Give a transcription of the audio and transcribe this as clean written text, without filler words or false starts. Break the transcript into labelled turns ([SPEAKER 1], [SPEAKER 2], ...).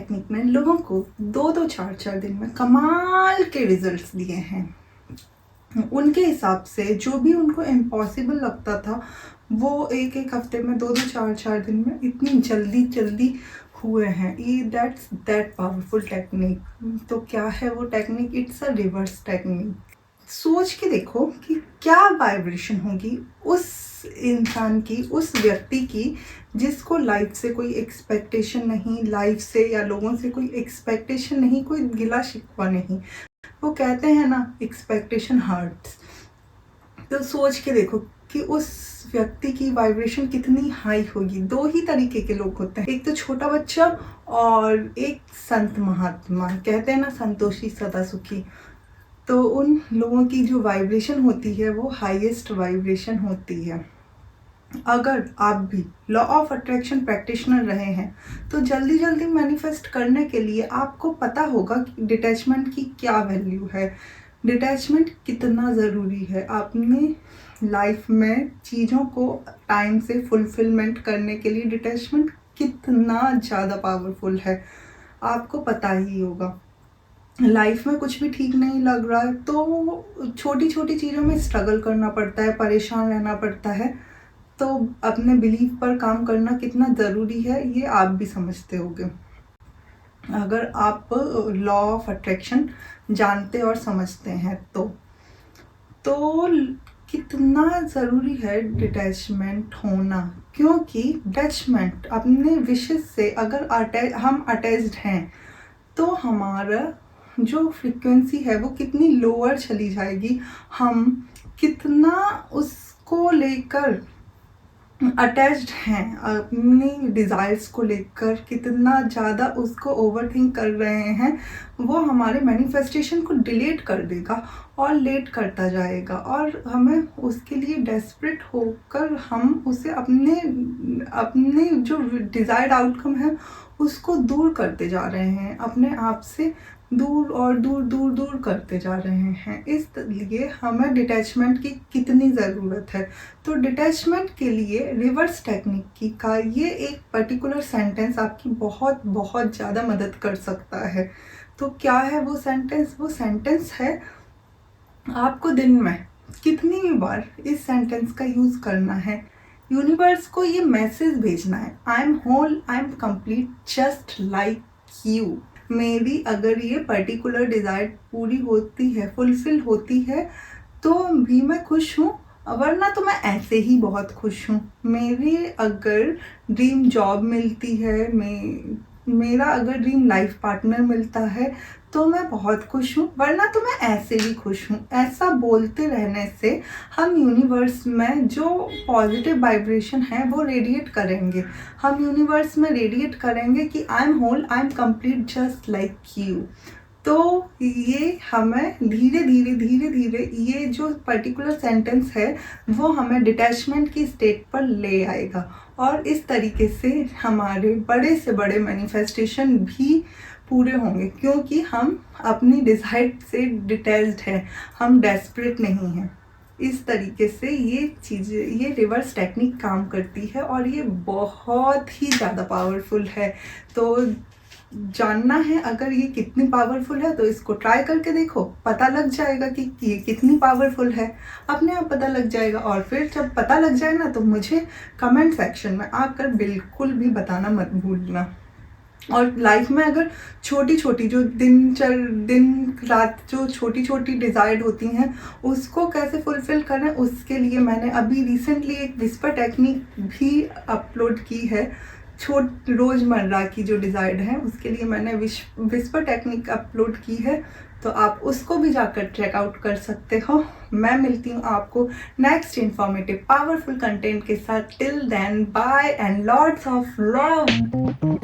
[SPEAKER 1] Technique ने लोगों को 2-2 4-4 दिन में कमाल के रिजल्ट्स दिए हैं। उनके हिसाब से जो भी उनको इम्पॉसिबल लगता था वो एक एक हफ्ते में 2-2 4-4 दिन में इतनी जल्दी हुए हैं। ये दैट पावरफुल टेक्निक। तो क्या है वो technique? It's a reverse technique. सोच के देखो कि क्या वाइब्रेशन होगी उस इंसान की, उस व्यक्ति की जिसको लाइफ से कोई एक्सपेक्टेशन नहीं, लाइफ से या लोगों से कोई एक्सपेक्टेशन नहीं, कोई गिला शिकवा नहीं। वो कहते हैं ना, एक्सपेक्टेशन हर्ट्स। तो सोच के देखो कि उस व्यक्ति की वाइब्रेशन कितनी हाई होगी। 2 ही तरीके के लोग होते हैं, एक तो छोटा बच्चा और एक संत महात्मा। कहते हैं ना, संतोषी सदा सुखी। तो उन लोगों की जो वाइब्रेशन होती है वो हाईएस्ट वाइब्रेशन होती है। अगर आप भी लॉ ऑफ अट्रैक्शन प्रैक्टिशनर रहे हैं तो जल्दी मैनिफेस्ट करने के लिए आपको पता होगा कि डिटैचमेंट की क्या वैल्यू है, डिटैचमेंट कितना ज़रूरी है। अपने लाइफ में चीज़ों को टाइम से फुलफिलमेंट करने के लिए डिटैचमेंट कितना ज़्यादा पावरफुल है, आपको पता ही होगा। लाइफ में कुछ भी ठीक नहीं लग रहा है तो छोटी छोटी चीज़ों में स्ट्रगल करना पड़ता है, परेशान रहना पड़ता है। तो अपने बिलीफ पर काम करना कितना ज़रूरी है ये आप भी समझते होंगे, अगर आप लॉ ऑफ अट्रैक्शन जानते और समझते हैं तो कितना ज़रूरी है डिटैचमेंट होना। क्योंकि डिटैचमेंट अपने विशेष से अगर हम अटैच्ड हैं तो हमारा जो फ्रीक्वेंसी है वो कितनी लोअर चली जाएगी, हम कितना उसको लेकर अटैच्ड हैं, अपनी डिज़ायर्स को लेकर कितना ज़्यादा उसको ओवरथिंक कर रहे हैं, वो हमारे मैनिफेस्टेशन को डिलेट कर देगा और लेट करता जाएगा। और हमें उसके लिए डेस्परेट होकर हम उसे अपने जो डिज़ायर्ड आउटकम है उसको दूर करते जा रहे हैं, अपने आप से दूर और दूर करते जा रहे हैं। इसलिए हमें डिटैचमेंट की कितनी ज़रूरत है। तो डिटैचमेंट के लिए रिवर्स टेक्निक का ये एक पर्टिकुलर सेंटेंस आपकी बहुत ज़्यादा मदद कर सकता है। तो क्या है वो सेंटेंस? वो सेंटेंस है, आपको दिन में कितनी भी बार इस सेंटेंस का यूज़ करना है, यूनिवर्स को ये मैसेज भेजना है, I am whole, I am complete just like you. मेरी अगर ये पर्टिकुलर डिज़ायर पूरी होती है, फुलफिल होती है तो भी मैं खुश हूँ, वरना तो मैं ऐसे ही बहुत खुश हूँ। मेरी अगर ड्रीम जॉब मिलती है, मेरा अगर ड्रीम लाइफ पार्टनर मिलता है तो मैं बहुत खुश हूँ, वरना तो मैं ऐसे ही खुश हूँ। ऐसा बोलते रहने से हम यूनिवर्स में जो पॉजिटिव वाइब्रेशन है वो रेडिएट करेंगे। हम यूनिवर्स में रेडिएट करेंगे कि I am whole, I am complete just like you. तो ये हमें धीरे धीरे ये जो पर्टिकुलर सेंटेंस है वो हमें डिटैचमेंट की स्टेट पर ले आएगा और इस तरीके से हमारे बड़े से बड़े मैनिफेस्टेशन भी पूरे होंगे। क्योंकि हम अपनी डिज़ायर से डिटैच्ड हैं, हम डेस्परेट नहीं हैं। इस तरीके से ये चीज़ें, ये रिवर्स टेक्निक काम करती है और ये बहुत ही ज़्यादा पावरफुल है। तो जानना है अगर ये कितनी पावरफुल है तो इसको ट्राई करके देखो, पता लग जाएगा कि ये कितनी पावरफुल है, अपने आप पता लग जाएगा। और फिर जब पता लग जाए ना तो मुझे कमेंट सेक्शन में आकर बिल्कुल भी बताना मत भूलना। और लाइफ में अगर छोटी छोटी जो दिन रात जो छोटी छोटी डिज़ायर्ड होती हैं उसको कैसे फुलफ़िल करें, उसके लिए मैंने अभी रिसेंटली एक विस्पर टेक्निक भी अपलोड की है। रोज़मर्रा की जो डिज़ायर्ड है उसके लिए मैंने विस्पर टेक्निक अपलोड की है, तो आप उसको भी जाकर चेकआउट कर सकते हो। मैं मिलती हूँ आपको नेक्स्ट इन्फॉर्मेटिव पावरफुल कंटेंट के साथ। Till then, bye and lots of love.